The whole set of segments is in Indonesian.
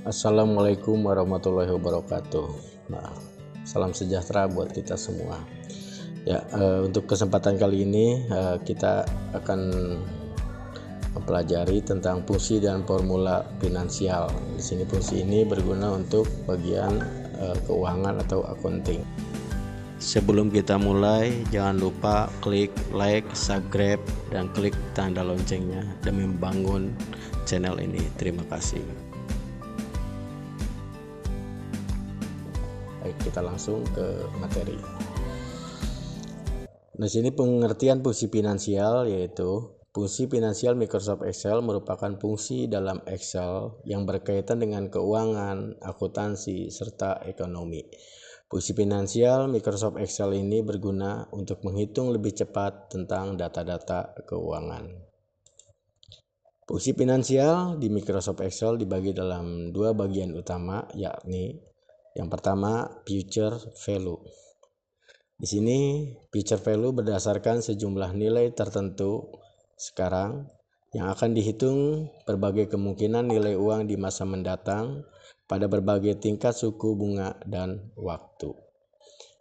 Assalamualaikum warahmatullahi wabarakatuh. Nah, salam sejahtera buat kita semua. Ya, untuk kesempatan kali ini kita akan mempelajari tentang fungsi dan formula finansial. Di sini fungsi ini berguna untuk bagian keuangan atau accounting. Sebelum kita mulai, jangan lupa klik like, subscribe, dan klik tanda loncengnya demi membangun channel ini. Terima kasih. Baik, kita langsung ke materi. Di sini pengertian fungsi finansial yaitu fungsi finansial Microsoft Excel merupakan fungsi dalam Excel yang berkaitan dengan keuangan, akuntansi, serta ekonomi. Fungsi finansial Microsoft Excel ini berguna untuk menghitung lebih cepat tentang data-data keuangan. Fungsi finansial di Microsoft Excel dibagi dalam dua bagian utama, yakni yang pertama future value. Di sini future value berdasarkan sejumlah nilai tertentu sekarang yang akan dihitung berbagai kemungkinan nilai uang di masa mendatang pada berbagai tingkat suku bunga dan waktu.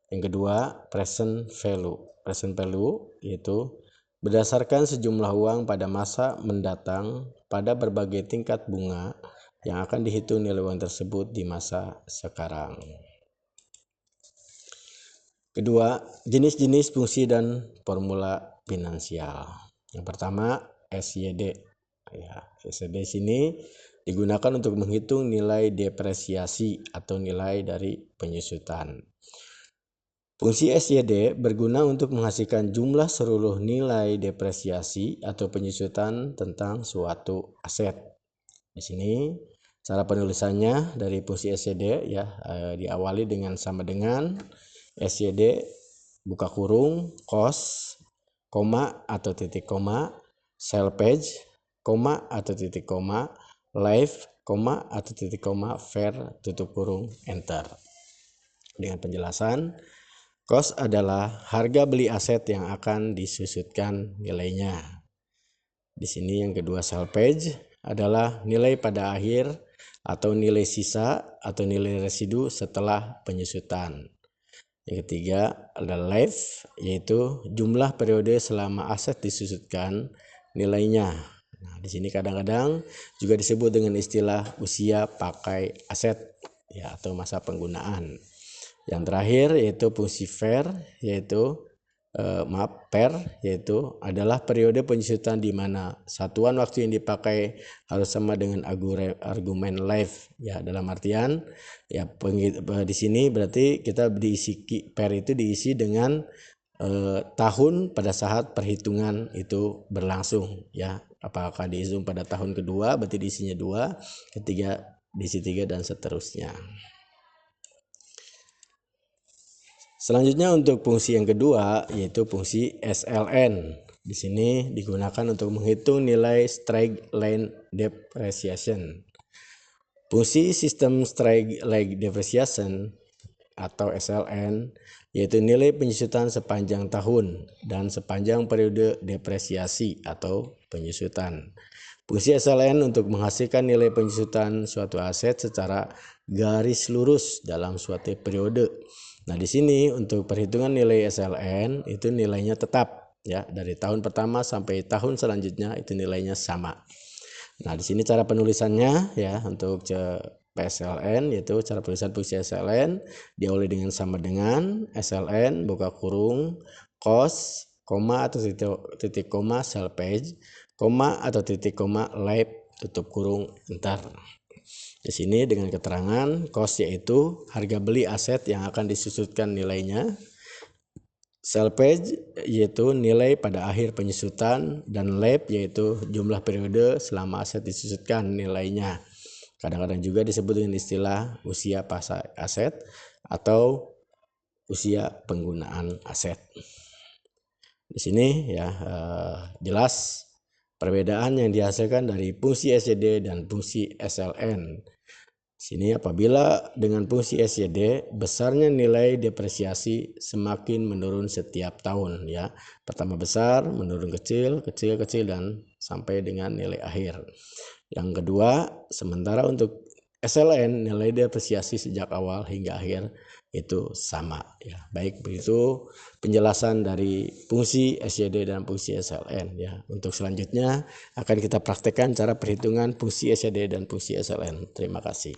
Yang kedua, present value. Present value yaitu berdasarkan sejumlah uang pada masa mendatang pada berbagai tingkat bunga yang akan dihitung nilai uang tersebut di masa sekarang. Kedua, jenis-jenis fungsi dan formula finansial. Yang pertama, SYD. Ya, SYD sini digunakan untuk menghitung nilai depresiasi atau nilai dari penyusutan. Fungsi SYD berguna untuk menghasilkan jumlah seluruh nilai depresiasi atau penyusutan tentang suatu aset. Di sini cara penulisannya dari fungsi SYD ya diawali dengan sama dengan SYD buka kurung cost, koma atau titik koma, sell page, koma atau titik koma, live, koma atau titik koma, fair, tutup kurung, enter. Dengan penjelasan, cost adalah harga beli aset yang akan disusutkan nilainya. Di sini yang kedua, sell page adalah nilai pada akhir atau nilai sisa atau nilai residu setelah penyusutan. Yang ketiga adalah life, yaitu jumlah periode selama aset disusutkan nilainya. Nah, di sini kadang-kadang juga disebut dengan istilah usia pakai aset ya atau masa penggunaan. Yang terakhir yaitu fungsi fair, yaitu per, yaitu adalah periode penyusutan di mana satuan waktu yang dipakai harus sama dengan argumen life ya, dalam artian ya di sini berarti kita diisi per itu diisi dengan tahun pada saat perhitungan itu berlangsung ya, apakah dihitung pada tahun kedua berarti diisinya 2, ketiga diisi 3 dan seterusnya. Selanjutnya untuk fungsi yang kedua yaitu fungsi SLN. Di sini digunakan untuk menghitung nilai straight line depreciation. Fungsi sistem straight line depreciation atau SLN yaitu nilai penyusutan sepanjang tahun dan sepanjang periode depresiasi atau penyusutan. Fungsi SLN untuk menghasilkan nilai penyusutan suatu aset secara garis lurus dalam suatu periode. Nah, di sini untuk perhitungan nilai SLN itu nilainya tetap ya, dari tahun pertama sampai tahun selanjutnya itu nilainya sama. Nah, di sini cara penulisannya ya untuk PSLN yaitu cara penulisan fungsi SLN diawali dengan sama dengan SLN buka kurung cost, koma atau titik koma sell page, koma atau titik koma live tutup kurung enter. Di sini dengan keterangan cost yaitu harga beli aset yang akan disusutkan nilainya, sell page yaitu nilai pada akhir penyusutan, dan life yaitu jumlah periode selama aset disusutkan nilainya. Kadang-kadang juga disebut dengan istilah usia pasar aset atau usia penggunaan aset. Di sini ya jelas perbedaan yang dihasilkan dari fungsi SYD dan fungsi SLN. Sini apabila dengan fungsi SYD besarnya nilai depresiasi semakin menurun setiap tahun ya. Pertama besar, menurun kecil dan sampai dengan nilai akhir. Yang kedua, sementara untuk SLN nilai depresiasi sejak awal hingga akhir itu sama ya. Baik, begitu penjelasan dari fungsi SYD dan fungsi SLN ya. Untuk selanjutnya akan kita praktekkan cara perhitungan fungsi SYD dan fungsi SLN. Terima kasih.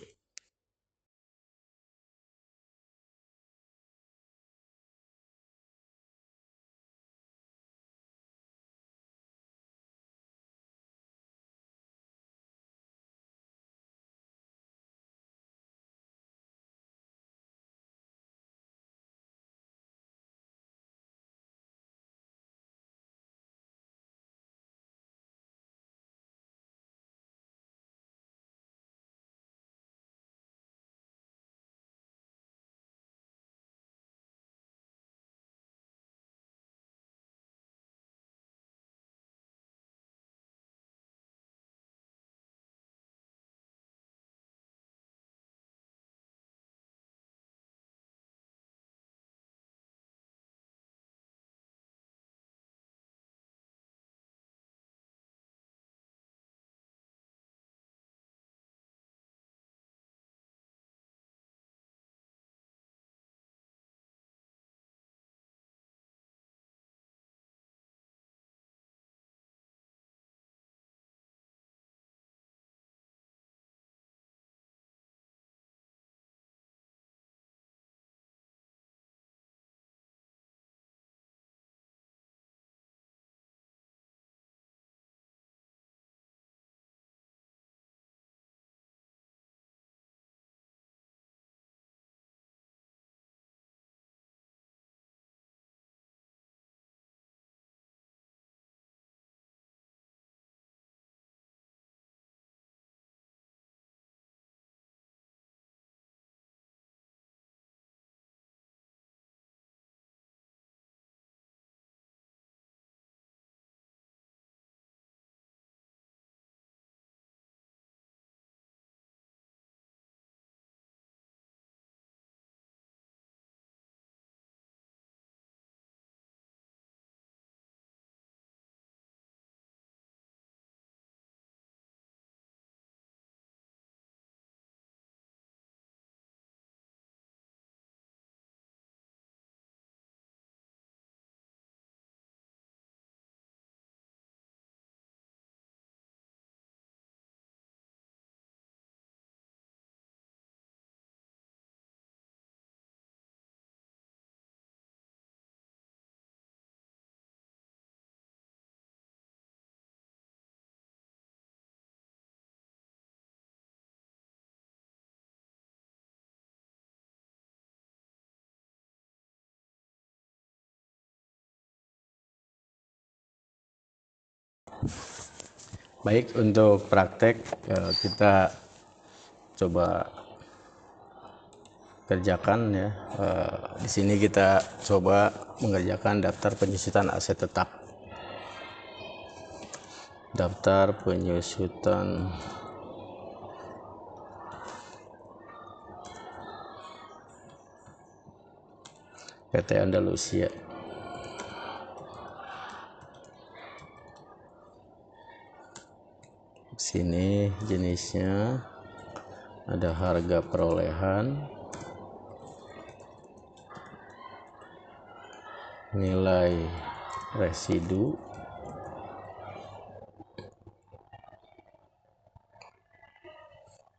Baik, untuk praktek kita coba kerjakan ya. Di sini kita coba mengerjakan daftar penyusutan aset tetap. Daftar penyusutan PT Andalusia. Sini jenisnya ada harga perolehan, nilai residu,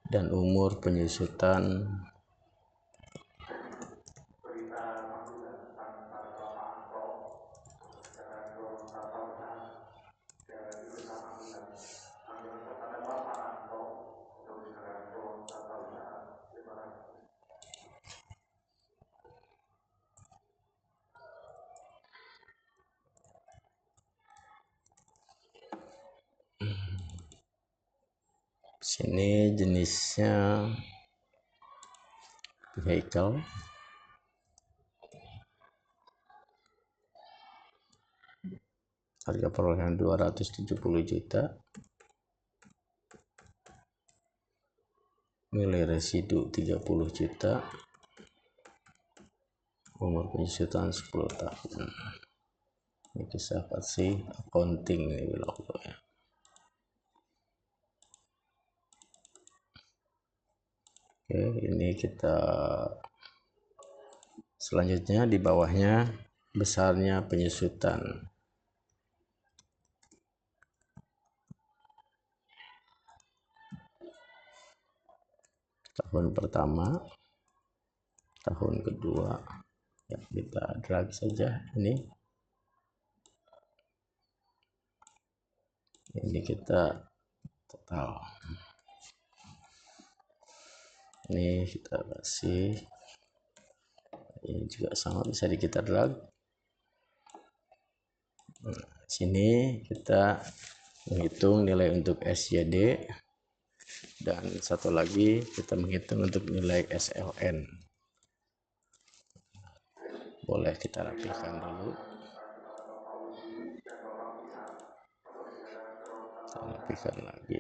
dan umur penyusutan sini jenisnya vehicle, harga perolehan 270 juta, nilai residu 30 juta, umur penyusutan 10 tahun. Ini kisah kasih accounting ini ya. Oke, ini kita selanjutnya di bawahnya besarnya penyusutan. Tahun pertama, tahun kedua, ya kita drag saja ini kita total. Ini kita kasih, ini juga sama bisa kita drag. Nah, sini kita menghitung nilai untuk SYD, dan satu lagi kita menghitung untuk nilai SLN. Boleh kita rapikan dulu. Kita rapikan lagi.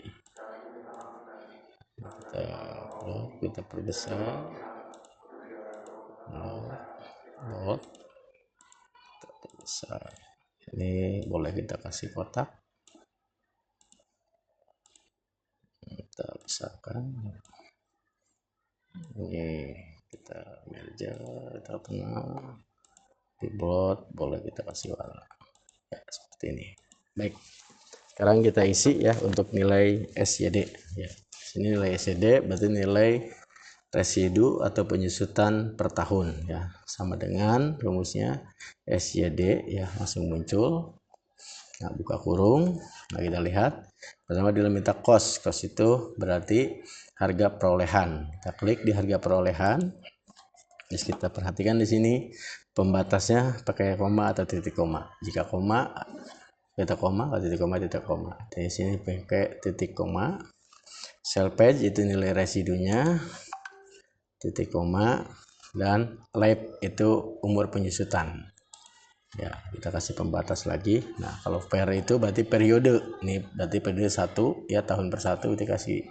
Kita perbesar. Kita perbesar. Ini boleh kita kasih kotak. Kita besarkan. Ini kita merge, kita tengah. Di blot boleh kita kasih warna. Ya, seperti ini. Baik. Sekarang kita isi ya untuk nilai SYD. Ya. Sini nilai SYD berarti nilai residu atau penyusutan per tahun ya, sama dengan rumusnya SYD ya, langsung muncul. Nah, buka kurung. Nah, kita lihat pertama dia minta cost itu berarti harga perolehan. Kita klik di harga perolehan. Terus kita perhatikan di sini pembatasnya pakai koma atau titik koma. Jika koma kita koma, atau titik koma, titik koma. Di sini pakai titik koma. Sell page itu nilai residunya, titik koma, dan life itu umur penyusutan. Ya, kita kasih pembatas lagi. Nah, kalau per itu berarti periode. Ini berarti periode 1 ya, tahun per 1 kita kasih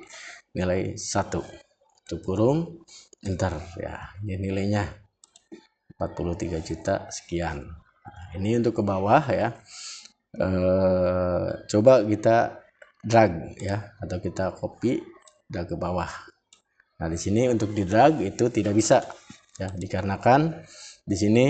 nilai 1. Tutup kurung, enter ya. Ini nilainya 43 juta sekian. Nah, ini untuk ke bawah ya. Coba kita drag ya, atau kita copy drag ke bawah. Nah, di sini untuk di drag itu tidak bisa ya, dikarenakan di sini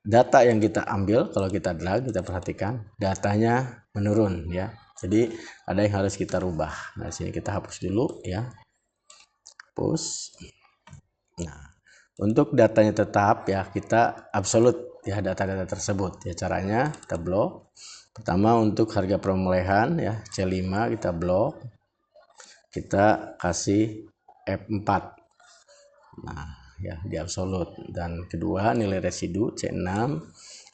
data yang kita ambil kalau kita drag, kita perhatikan datanya menurun ya. Jadi ada yang harus kita rubah. Nah, di sini kita hapus dulu ya. Hapus. Nah, untuk datanya tetap ya, kita absolut ya data-data tersebut ya. Caranya kita blok. Pertama untuk harga perolehan ya, C5 kita blok. Kita kasih F4. Nah, ya di absolut. Dan kedua nilai residu C6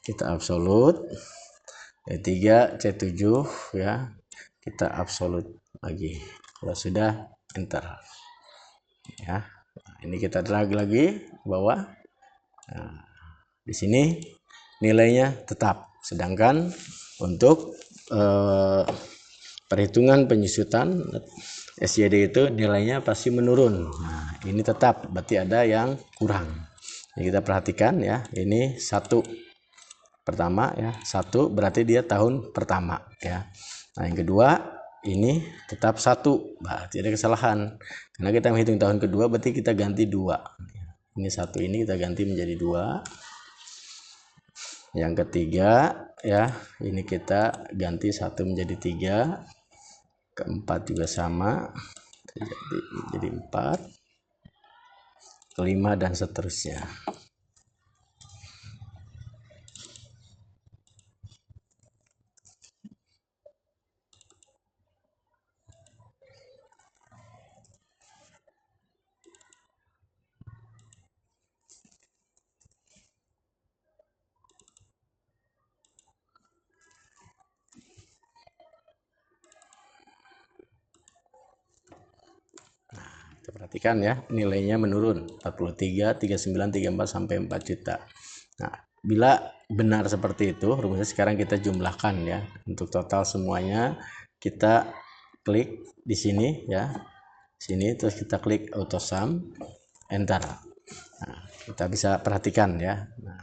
kita absolut. C3 C7 ya kita absolut lagi. Kalau sudah enter ya. Nah, ini kita drag lagi ke bawah. Nah, di sini nilainya tetap, sedangkan untuk perhitungan penyusutan SYD itu nilainya pasti menurun. Nah, ini tetap berarti ada yang kurang. Jadi kita perhatikan ya, ini 1 pertama ya, 1 berarti dia tahun pertama ya. Nah, yang kedua ini tetap 1, berarti ada kesalahan karena kita menghitung tahun kedua, berarti kita ganti 2. Ini 1 ini kita ganti menjadi 2. Yang ketiga ya, ini kita ganti 1 menjadi 3. Keempat juga sama, jadi 4. Kelima dan seterusnya. Kita perhatikan ya, nilainya menurun 43, 39, 34 sampai 4 juta. Nah, bila benar seperti itu, rumusnya sekarang kita jumlahkan ya. Untuk total semuanya kita klik di sini ya. Sini terus kita klik auto sum, enter. Nah, kita bisa perhatikan ya. Nah,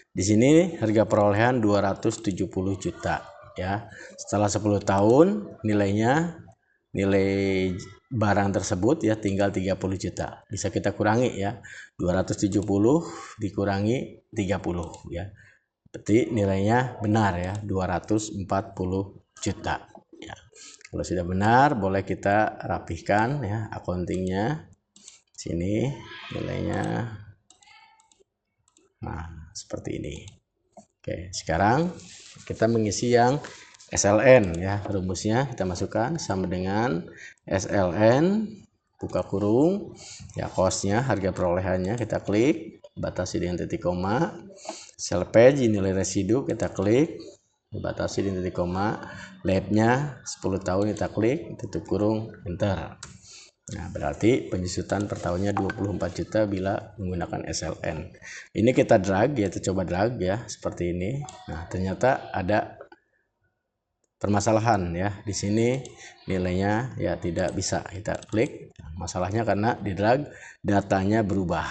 di sini harga perolehan 270 juta ya. Setelah 10 tahun nilainya nilai barang tersebut ya tinggal 30 juta. Bisa kita kurangi ya. 270 dikurangi 30 ya. Berarti nilainya benar ya, 240 juta ya. Kalau sudah benar boleh kita rapihkan ya accountingnya. Sini nilainya. Nah, seperti ini. Oke, sekarang kita mengisi yang SLN ya. Rumusnya kita masukkan sama dengan SLN buka kurung ya, costnya harga perolehannya kita klik, batasi dengan titik koma. Sell page nilai residu kita klik, batasi dengan titik koma. Labnya 10 tahun kita klik, tutup kurung, enter. Nah, berarti penyusutan per tahunnya 24 juta bila menggunakan SLN. Ini kita drag ya, kita coba drag ya, seperti ini. Nah, ternyata ada permasalahan ya. Di sini nilainya ya tidak bisa kita klik. Masalahnya karena di drag datanya berubah.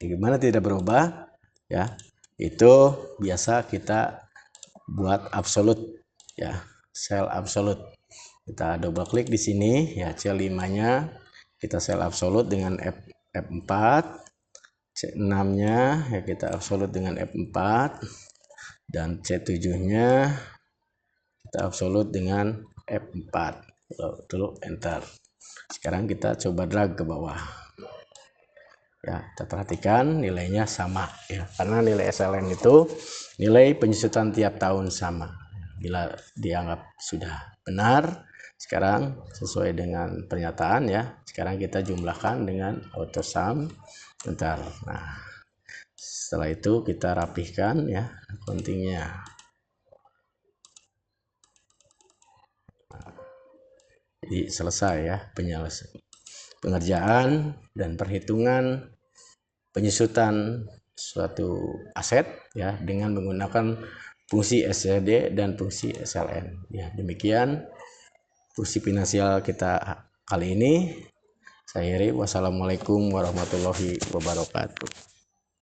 Gimana tidak berubah? Ya, itu biasa kita buat absolute ya, sel absolute. Kita double klik di sini ya, C5-nya kita sel absolute dengan F4, C6-nya ya kita absolute dengan F4, dan C7-nya kita absolute dengan F4. Lalu enter. Sekarang kita coba drag ke bawah. Ya, kita perhatikan nilainya sama ya, karena nilai SLN itu nilai penyusutan tiap tahun sama. Bila dianggap sudah benar, sekarang sesuai dengan pernyataan ya, sekarang kita jumlahkan dengan auto sum. Bentar. Nah, setelah itu kita rapihkan ya accountingnya. Jadi selesai ya pengerjaan dan perhitungan penyusutan suatu aset ya dengan menggunakan fungsi SCD dan fungsi SLN. Ya, demikian fungsi finansial kita kali ini. Saya akhiri, wassalamualaikum warahmatullahi wabarakatuh.